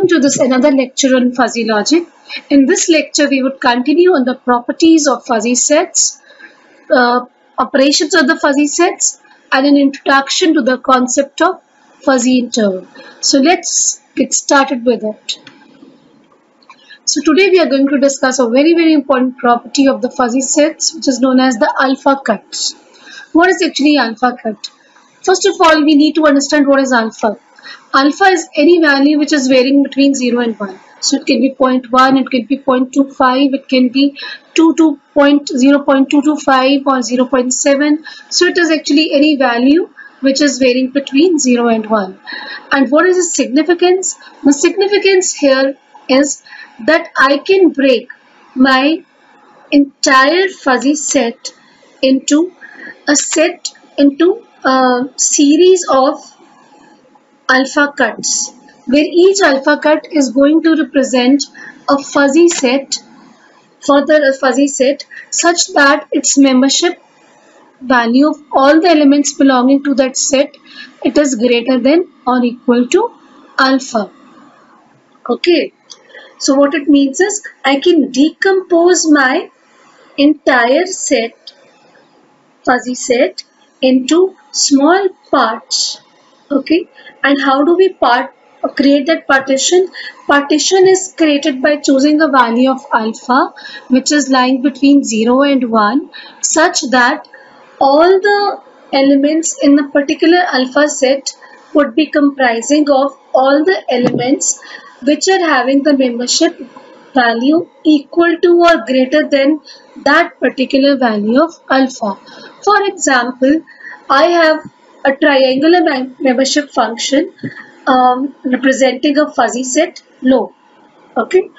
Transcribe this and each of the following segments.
Welcome to this another lecture on fuzzy logic. In this lecture, we would continue on the properties of fuzzy sets, operations of the fuzzy sets, and an introduction to the concept of fuzzy interval. So let's get started with it. So today we are going to discuss a very important property of the fuzzy sets, which is known as the alpha cuts. What is actually alpha cut? First of all, we need to understand what is alpha. Alpha is any value which is varying between 0 and 1. So it can be 0.1, it can be 0.25, it can be 0.225 or 0.7. So it is actually any value which is varying between 0 and 1. And what is the significance? The significance here is that I can break my entire fuzzy set into a series of alpha cuts, where each alpha cut is going to represent a fuzzy set, such that its membership value of all the elements belonging to that set, it is greater than or equal to alpha. Okay, so what it means is I can decompose my entire fuzzy set into small parts. Okay, and how do we create that partition? Partition is created by choosing a value of alpha which is lying between 0 and 1, such that all the elements in a particular alpha set would be comprising of all the elements which are having the membership value equal to or greater than that particular value of alpha. For example, I have a triangular membership function representing a fuzzy set low. Okay,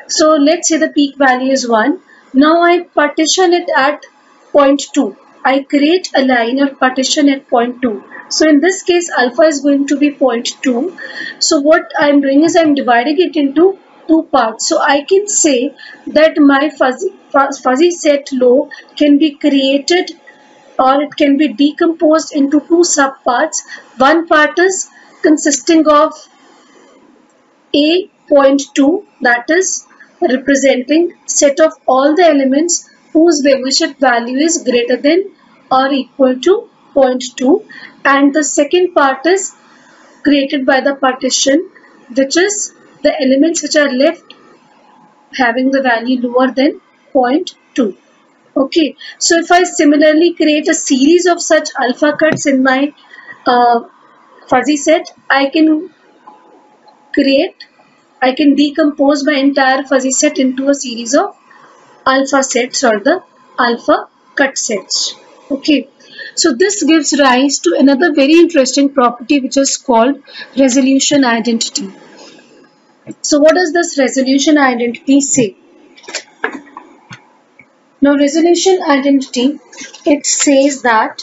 so let's say the peak value is 1. Now I partition it at 0.2. I create a line or partition at 0.2. So in this case, alpha is going to be 0.2. So what I'm doing is I'm dividing it into two parts. So I can say that my fuzzy set low can be created, or it can be decomposed into two subparts. One part is consisting of A.2, that is representing set of all the elements whose membership value is greater than or equal to 0.2, and the second part is created by the partition, which is the elements which are left having the value lower than 0.2. Okay, so if I similarly create a series of such alpha cuts in my fuzzy set, I can decompose my entire fuzzy set into a series of alpha sets, or the alpha cut sets. Okay, so this gives rise to another very interesting property which is called resolution identity. So what does this resolution identity say? Now, resolution identity, it says that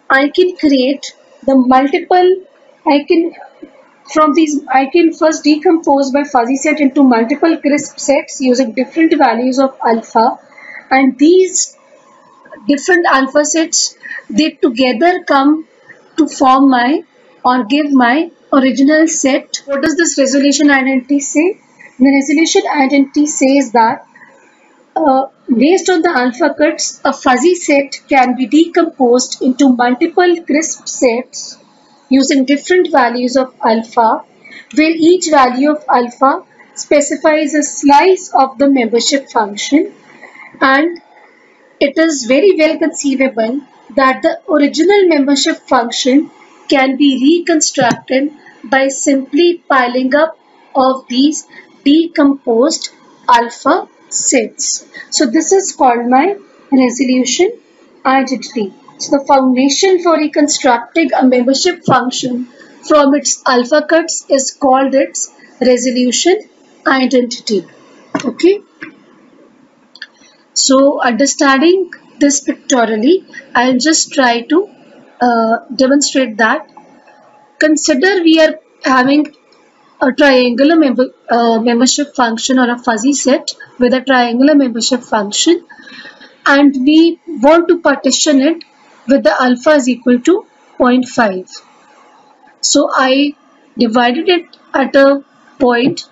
I can create the multiple, I can first decompose my fuzzy set into multiple crisp sets using different values of alpha, and these different alpha sets, they together come to form give my original set. What does this resolution identity say? The resolution identity says that based on the alpha cuts, a fuzzy set can be decomposed into multiple crisp sets using different values of alpha, where each value of alpha specifies a slice of the membership function, and it is very well conceivable that the original membership function can be reconstructed by simply piling up of these decomposed alpha sets. So this is called my resolution identity. So the foundation for reconstructing a membership function from its alpha cuts is called its resolution identity. Okay. So understanding this pictorially, I'll just try to demonstrate that. Consider we are having a triangular membership function, or a fuzzy set with a triangular membership function, and we want to partition it with the alpha is equal to 0.5. So I divided it at a point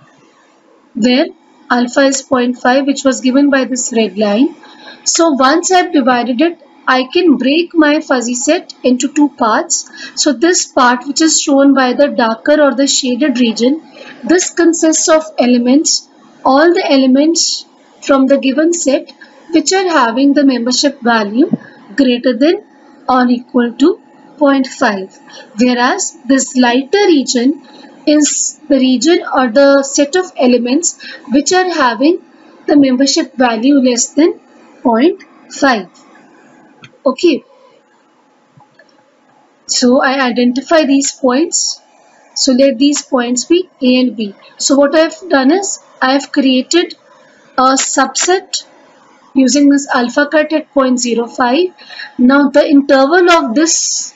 where alpha is 0.5, which was given by this red line. So once I've divided it, I can break my fuzzy set into two parts. So this part, which is shown by the darker or the shaded region, this consists of elements, all the elements from the given set which are having the membership value greater than or equal to 0.5, whereas this lighter region is the region or the set of elements which are having the membership value less than 0.5. Okay, so I identify these points. So let these points be A and B. So what I have done is I have created a subset using this alpha cut at 0.05. Now the interval of this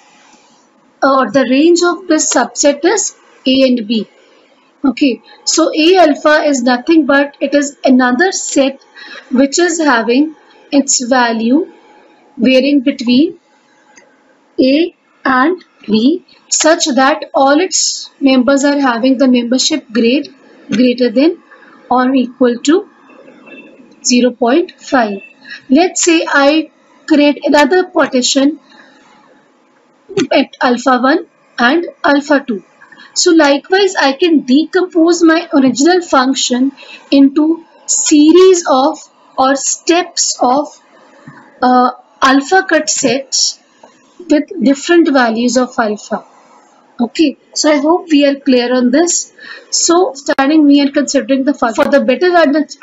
or the range of this subset is A and B. Okay, so A alpha is nothing but it is another set which is having its value varying between A and B such that all its members are having the membership grade greater than or equal to 0.5. Let's say I create another partition at alpha 1 and alpha 2. So likewise I can decompose my original function into series of or steps of alpha cut sets with different values of alpha. Okay, so I hope we are clear on this. So starting we are considering the fuzzy. For the better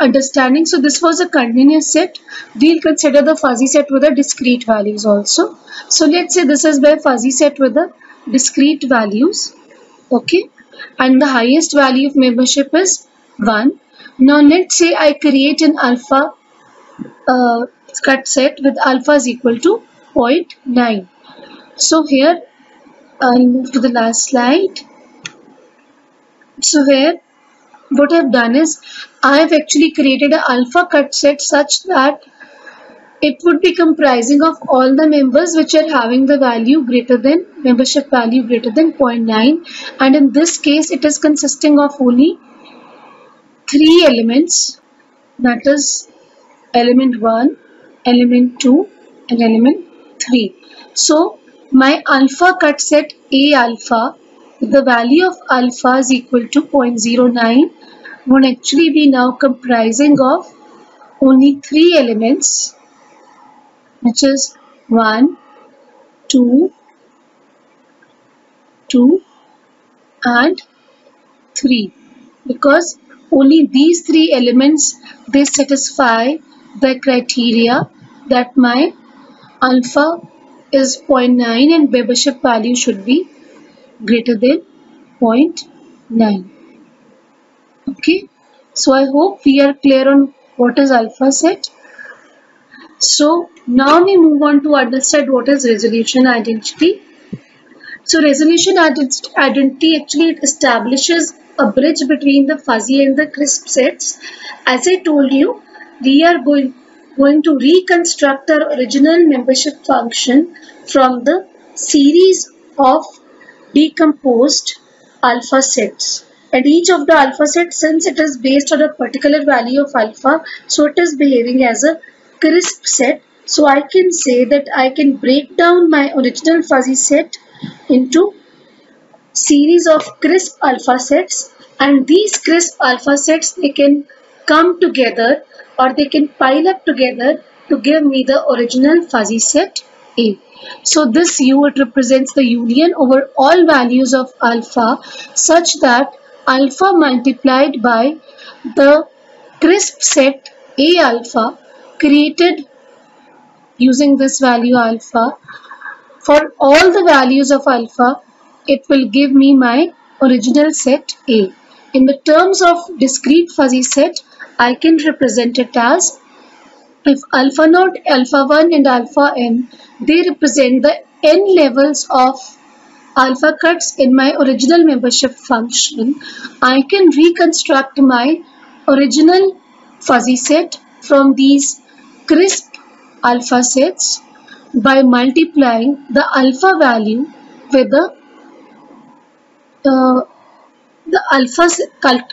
understanding, so this was a continuous set. We'll consider the fuzzy set with the discrete values also. So let's say this is my fuzzy set with the discrete values. Okay, and the highest value of membership is 1. Now let's say I create an alpha cut set with alpha is equal to 0.9. So here I'll move to the last slide. So here what I've done is I've actually created an alpha cut set such that it would be comprising of all the members which are having the value greater than membership value greater than 0.9, and in this case it is consisting of only 3 elements, that is element 1, element 2 and element 3. So my alpha cut set A alpha with the value of alpha is equal to 0.09 would actually be now comprising of only 3 elements, which is 1, 2, 2 and 3, because only these 3 elements they satisfy the criteria that my alpha is 0.9 and membership value should be greater than 0.9. Okay, so I hope we are clear on what is alpha set. So now we move on to understand what is resolution identity. So resolution identity actually establishes a bridge between the fuzzy and the crisp sets. As I told you, we are going to reconstruct our original membership function from the series of decomposed alpha sets. And each of the alpha sets, since it is based on a particular value of alpha, so it is behaving as a crisp set. So I can say that I can break down my original fuzzy set into series of crisp alpha sets, and these crisp alpha sets, they can come together or they can pile up together to give me the original fuzzy set A. So this U, it represents the union over all values of alpha such that alpha multiplied by the crisp set A alpha created using this value alpha, for all the values of alpha, it will give me my original set A. In the terms of discrete fuzzy set, I can represent it as, if alpha naught, alpha 1 and alpha n, they represent the n levels of alpha cuts in my original membership function, I can reconstruct my original fuzzy set from these crisp alpha sets by multiplying the alpha value with the uh, the alpha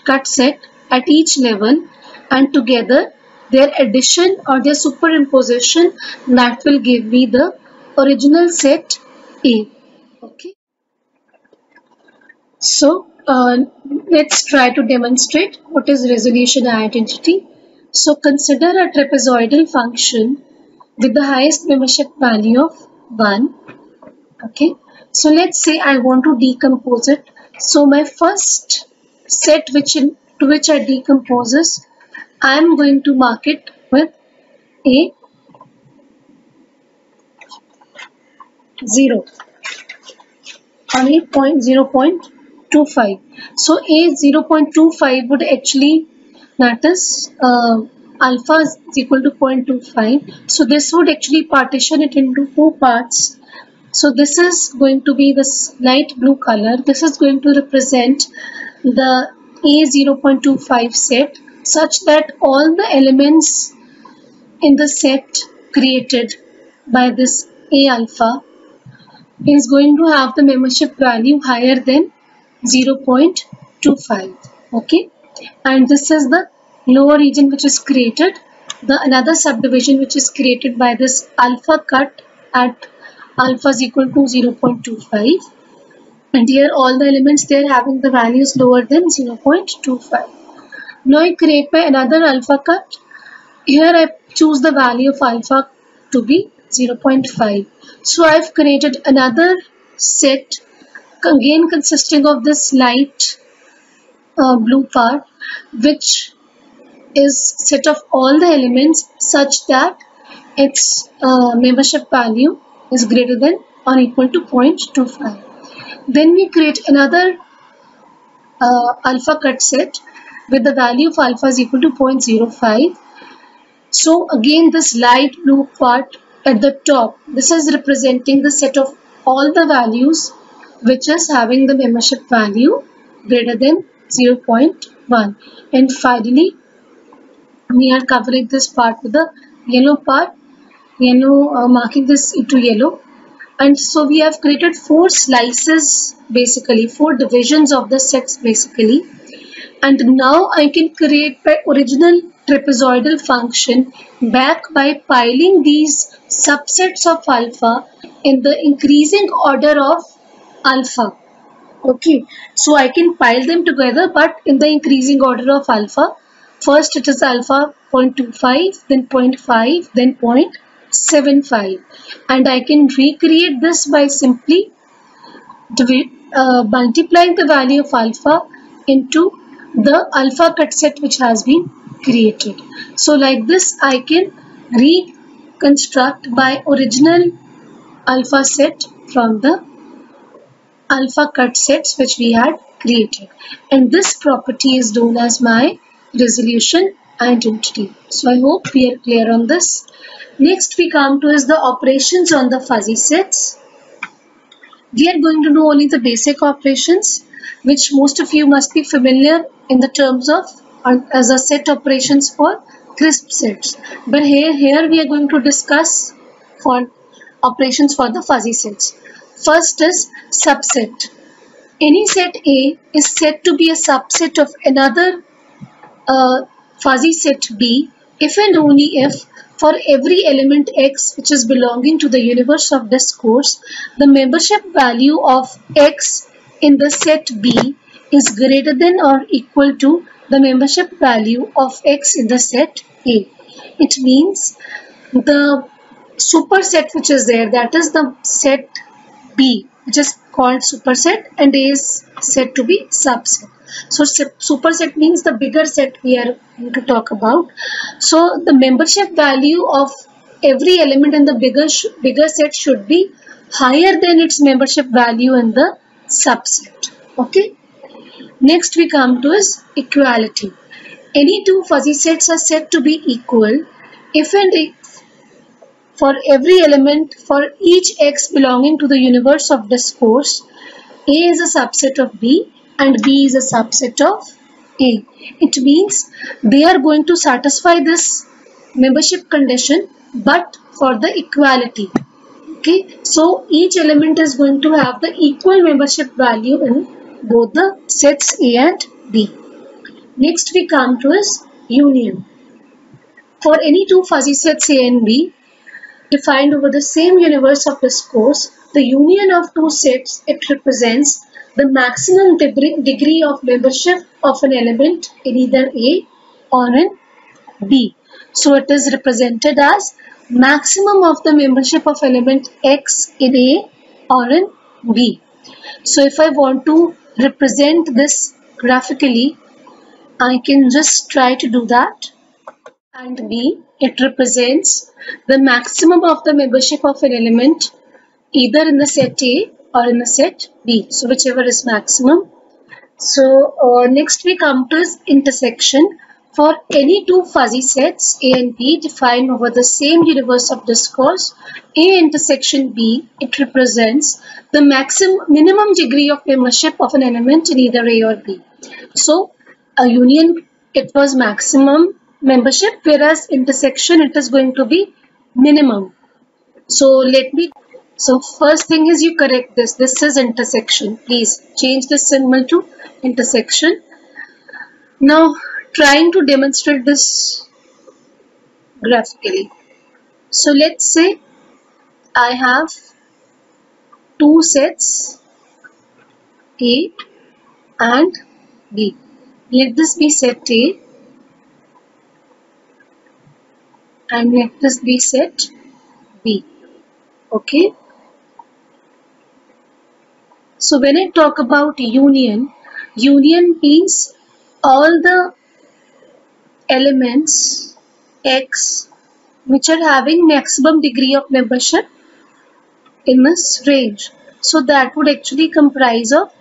cut set at each level, and together their addition or their superimposition, that will give me the original set A. Okay. So let's try to demonstrate what is resolution identity. So consider a trapezoidal function with the highest membership value of 1. Okay. So let's say I want to decompose it. So my first set to which I decompose is, I am going to mark it with A 0 on a 0.25. So A 0.25 would actually, that is alpha is equal to 0.25. So this would actually partition it into two parts. So this is going to be this light blue color. This is going to represent the A 0.25 set, such that all the elements in the set created by this A alpha is going to have the membership value higher than 0.25. Okay, and this is the lower region which is created, the another subdivision which is created by this alpha cut at alpha is equal to 0.25, and here all the elements they are having the values lower than 0.25. Now I create my another alpha cut. Here I choose the value of alpha to be 0.5. So I've created another set, again consisting of this light blue part, which is set of all the elements such that its membership value is greater than or equal to 0.25. Then we create another alpha cut set with the value of alpha is equal to 0.05. So again this light blue part at the top, this is representing the set of all the values which is having the membership value greater than 0.1. And finally we are covering this part with the yellow part, marking this into yellow. And so we have created 4 slices, basically 4 divisions of the sets basically. And now I can create my original trapezoidal function back by piling these subsets of alpha in the increasing order of alpha. Okay, so I can pile them together but in the increasing order of alpha. First it is alpha 0.25, then 0.5, then 0.75, and I can recreate this by simply multiplying the value of alpha into the alpha cut set which has been created. So like this I can reconstruct my original alpha set from the alpha cut sets which we had created, and this property is known as my resolution identity. So I hope we are clear on this. Next we come to is the operations on the fuzzy sets. We are going to do only the basic operations which most of you must be familiar in the terms of as a set operations for crisp sets. But here we are going to discuss for operations for the fuzzy sets. First is subset. Any set A is said to be a subset of another fuzzy set B if and only if for every element X which is belonging to the universe of discourse, the membership value of X in the set B is greater than or equal to the membership value of X in the set A. It means the superset which is there, that is the set B, which is called superset, and A is said to be subset. So superset means the bigger set we are going to talk about. So the membership value of every element in the bigger set should be higher than its membership value in the subset. Okay. Next we come to is equality. Any two fuzzy sets are said to be equal if and if for every element for each X belonging to the universe of discourse, A is a subset of B and B is a subset of A. It means they are going to satisfy this membership condition but for the equality. Okay, so each element is going to have the equal membership value in both the sets A and B. Next we come to is union. For any two fuzzy sets A and B defined over the same universe of discourse, the union of two sets, it represents the maximum degree of membership of an element in either A or in B. So it is represented as maximum of the membership of element X in A or in B. So if I want to represent this graphically, I can just try to do that. And B, it represents the maximum of the membership of an element either in the set A or in the set B. So whichever is maximum. So next we come to is intersection. For any two fuzzy sets A and B defined over the same universe of discourse, A intersection B, it represents the minimum degree of membership of an element in either A or B. So a union, it was maximum membership, whereas intersection, it is going to be minimum. So first thing is you correct this. This is intersection. Please change the symbol to intersection. Now trying to demonstrate this graphically. So let's say I have two sets A and B. Let this be set A and let this be set B. Okay. So when I talk about union, union means all the elements X which are having maximum degree of membership in this range. So that would actually comprise of,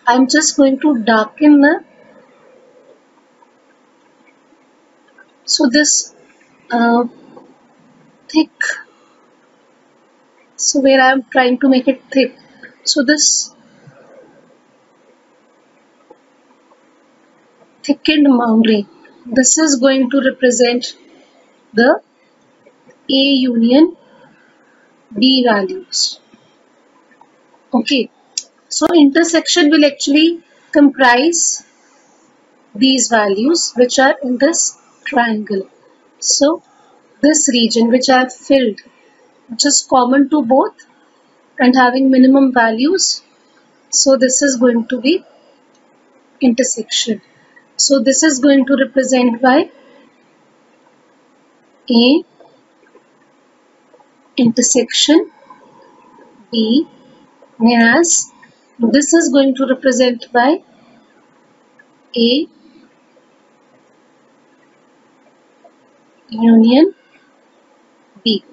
I'm just going to darken the, so this thick, so where I'm trying to make it thick, so this thickened boundary, this is going to represent the A union B values. Okay, so intersection will actually comprise these values which are in this triangle. So this region which I have filled, which is common to both and having minimum values, so this is going to be intersection. So this is going to represent by A intersection B, whereas this is going to represent by A union B.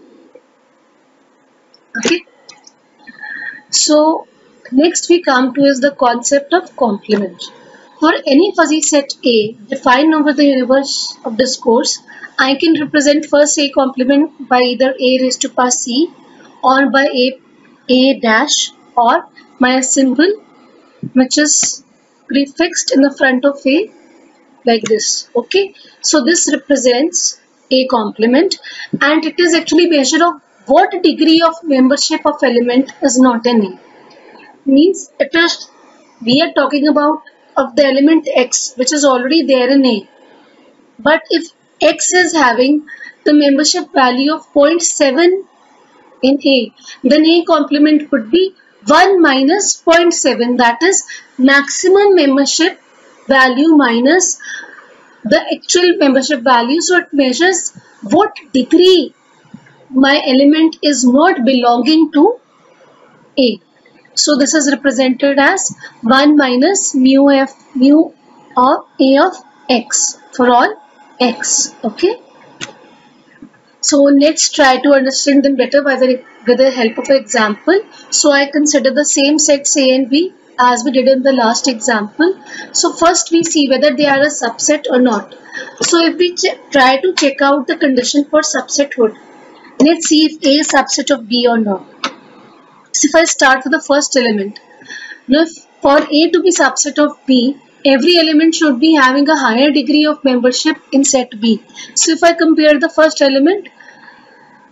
Okay. So next we come to is the concept of complement. For any fuzzy set A defined over the universe of discourse, I can represent first A complement by either A raised to power C or by A dash or by a symbol which is prefixed in the front of A like this. Okay, so this represents A complement and it is actually measure of what degree of membership of element is not in A. Means it is, we are talking about of the element X which is already there in A. But if X is having the membership value of 0.7 in A, then A complement would be 1 minus 0.7, that is maximum membership value minus the actual membership value. So it measures what degree my element is not belonging to A. So this is represented as 1 minus mu of A of X for all X. Okay. So let's try to understand them better with the help of an example. So I consider the same sets A and B as we did in the last example. So first we see whether they are a subset or not. So if we try to check out the condition for subsethood, let's see if A is subset of B or not. So if I start with the first element, now for A to be subset of B, every element should be having a higher degree of membership in set B. So if I compare the first element,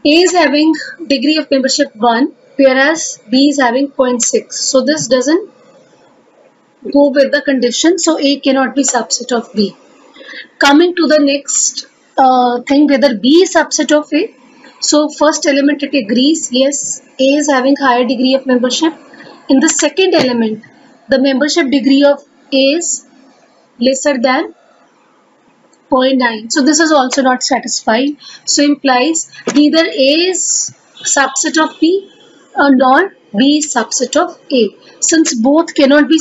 A is having degree of membership 1, whereas B is having 0.6. So this doesn't go with the condition, so A cannot be subset of B. Coming to the next thing, whether B is subset of A. So first element, it agrees, yes, A is having higher degree of membership. In the second element, the membership degree of A is lesser than 0.9. So this is also not satisfied. So implies neither A is subset of B nor B is subset of A. Since both cannot be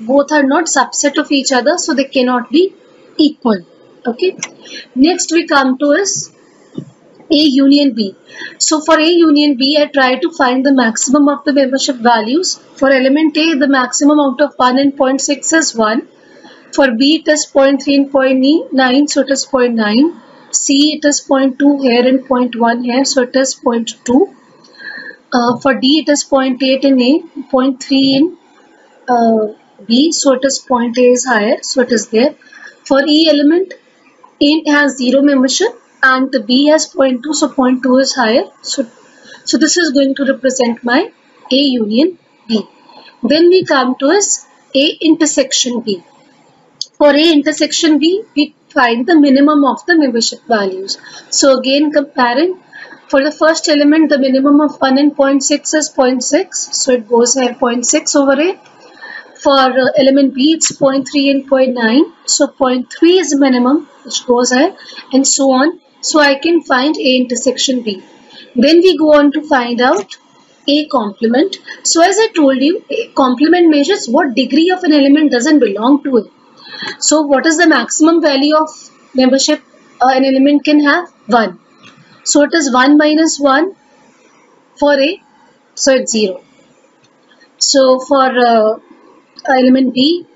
both are not subset of each other, so they cannot be equal. Okay. Next we come to is A union B. So for A union B, I try to find the maximum of the membership values. For element A, the maximum out of 1 and 0.6 is 1. For B, it is 0.3 and 0.9, so it is 0.9. C, it is 0.2 here and 0.1 here, so it is 0.2. For D, it is 0.8 in A, 0.3 in B, so it is 0.8 is higher, so it is there. For E element, A has 0 membership and the B has 0.2, so 0.2 is higher. So this is going to represent my A union B. Then we come to is A intersection B. For A intersection B, we find the minimum of the membership values. So again comparing, for the first element, the minimum of 1 and 0.6 is 0.6, so it goes here 0.6 over A. For element B, it's 0.3 and 0.9, so 0.3 is the minimum, which goes here, and so on. So I can find A intersection B. Then we go on to find out A complement. So as I told you, A complement measures what degree of an element doesn't belong to it. So what is the maximum value of membership an element can have? 1. So it is 1 minus 1 for A, so it's 0. So for element B,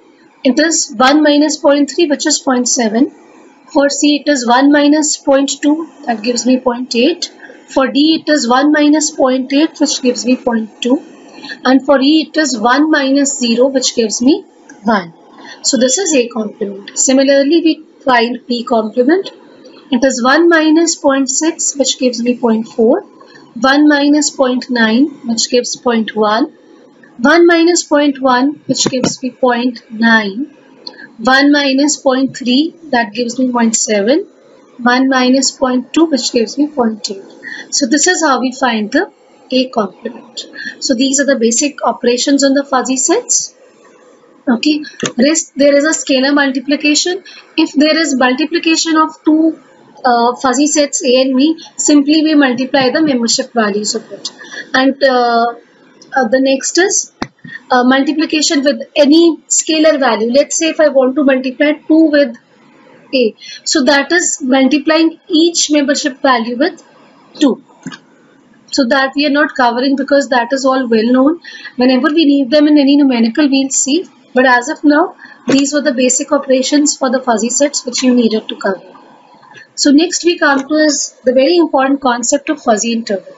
it is 1 minus 0.3, which is 0.7. For C, it is 1 minus 0.2, that gives me 0.8. For D, it is 1 minus 0.8, which gives me 0.2. And for E, it is 1 minus 0, which gives me 1. So this is A complement. Similarly, we find B complement. It is 1 minus 0.6, which gives me 0.4. 1 minus 0.9, which gives 0.1. 1 minus 0.1, which gives me 0.9. 1 minus 0.3, that gives me 0.7. 1 minus 0.2, which gives me 0.8. So this is how we find the A complement. So these are the basic operations on the fuzzy sets. Okay. Rest, there is a scalar multiplication. If there is multiplication of two fuzzy sets A and B, simply we multiply the membership values of it. And the next is multiplication with any scalar value. Let's say if I want to multiply 2 with A, so that is multiplying each membership value with 2. So that we are not covering because that is all well known. Whenever we need them in any numerical, we'll see. But as of now, these were the basic operations for the fuzzy sets which you needed to cover. So next we come to is the very important concept of fuzzy interval.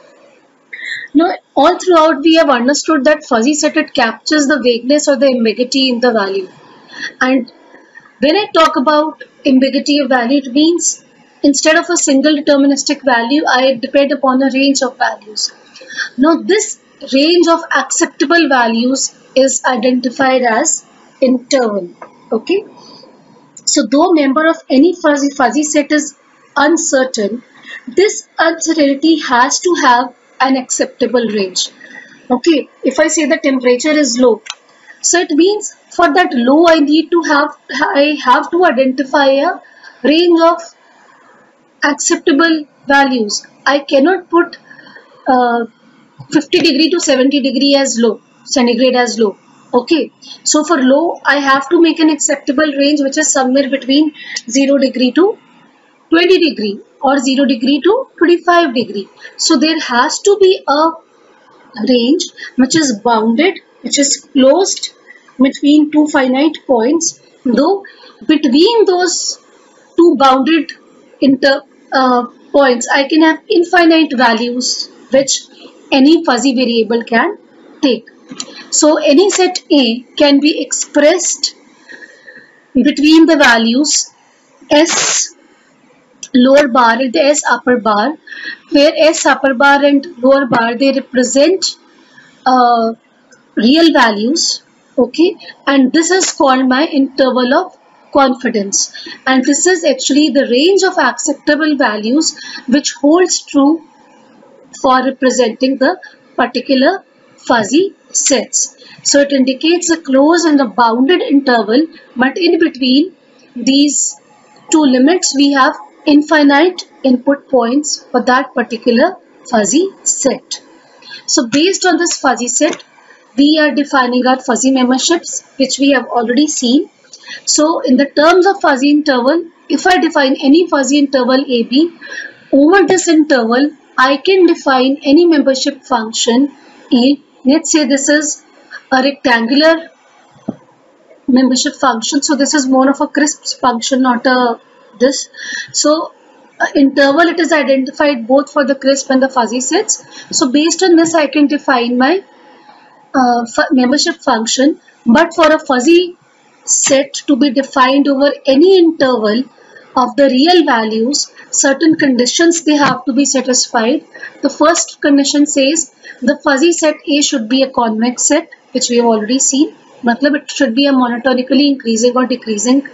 Now, all throughout we have understood that fuzzy set, it captures the vagueness or the ambiguity in the value. And when I talk about ambiguity of value, it means instead of a single deterministic value, I depend upon a range of values. Now, this range of acceptable values is identified as interval. Okay. So, though member of any fuzzy set is uncertain, this uncertainty has to have an acceptable range. Okay. If I say the temperature is low, so it means for that low I have to identify a range of acceptable values. I cannot put 50 degree to 70 degree as low, centigrade as low. Okay, so for low I have to make an acceptable range which is somewhere between 0 degree to 20 degree or 0 degree to 25 degree. So there has to be a range which is bounded, which is closed between two finite points, though between those two bounded points I can have infinite values which any fuzzy variable can take. So any set A can be expressed between the values S lower bar and S upper bar, where S upper bar and lower bar, they represent real values, Okay, and this is called my interval of confidence, and this is actually the range of acceptable values which holds true for representing the particular fuzzy sets. So it indicates a closed and a bounded interval, but in between these two limits we have infinite input points for that particular fuzzy set. So based on this fuzzy set, we are defining our fuzzy memberships, which we have already seen. So in the terms of fuzzy interval, if I define any fuzzy interval AB, over this interval, I can define any membership function A. Let's say this is a rectangular membership function. So this is more of a crisp function, not a this. So interval, it is identified both for the crisp and the fuzzy sets. So based on this, I can define my membership function. But for a fuzzy set to be defined over any interval of the real values, certain conditions they have to be satisfied. The first condition says the fuzzy set A should be a convex set, which we have already seen. Matlab it should be a monotonically increasing or decreasing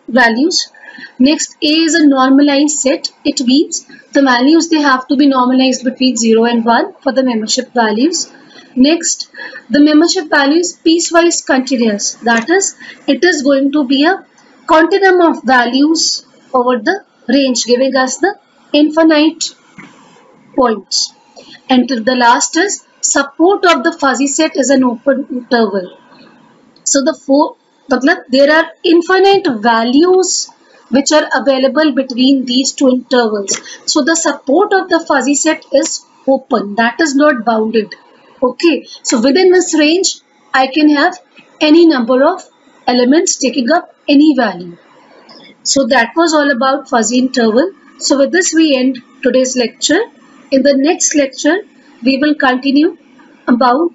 values. Next, A is a normalized set. It means the values they have to be normalized between 0 and 1 for the membership values. Next, the membership value is piecewise continuous. That is, it is going to be a continuum of values over the range, giving us the infinite points. And the last is support of the fuzzy set is an open interval. So there are infinite values which are available between these two intervals. So the support of the fuzzy set is open, that is not bounded. Okay, so within this range, I can have any number of elements taking up any value. So that was all about fuzzy interval. So with this we end today's lecture. In the next lecture, we will continue about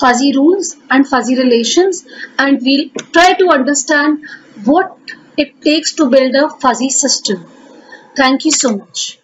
fuzzy rules and fuzzy relations, and we'll try to understand what it takes to build a fuzzy system. Thank you so much.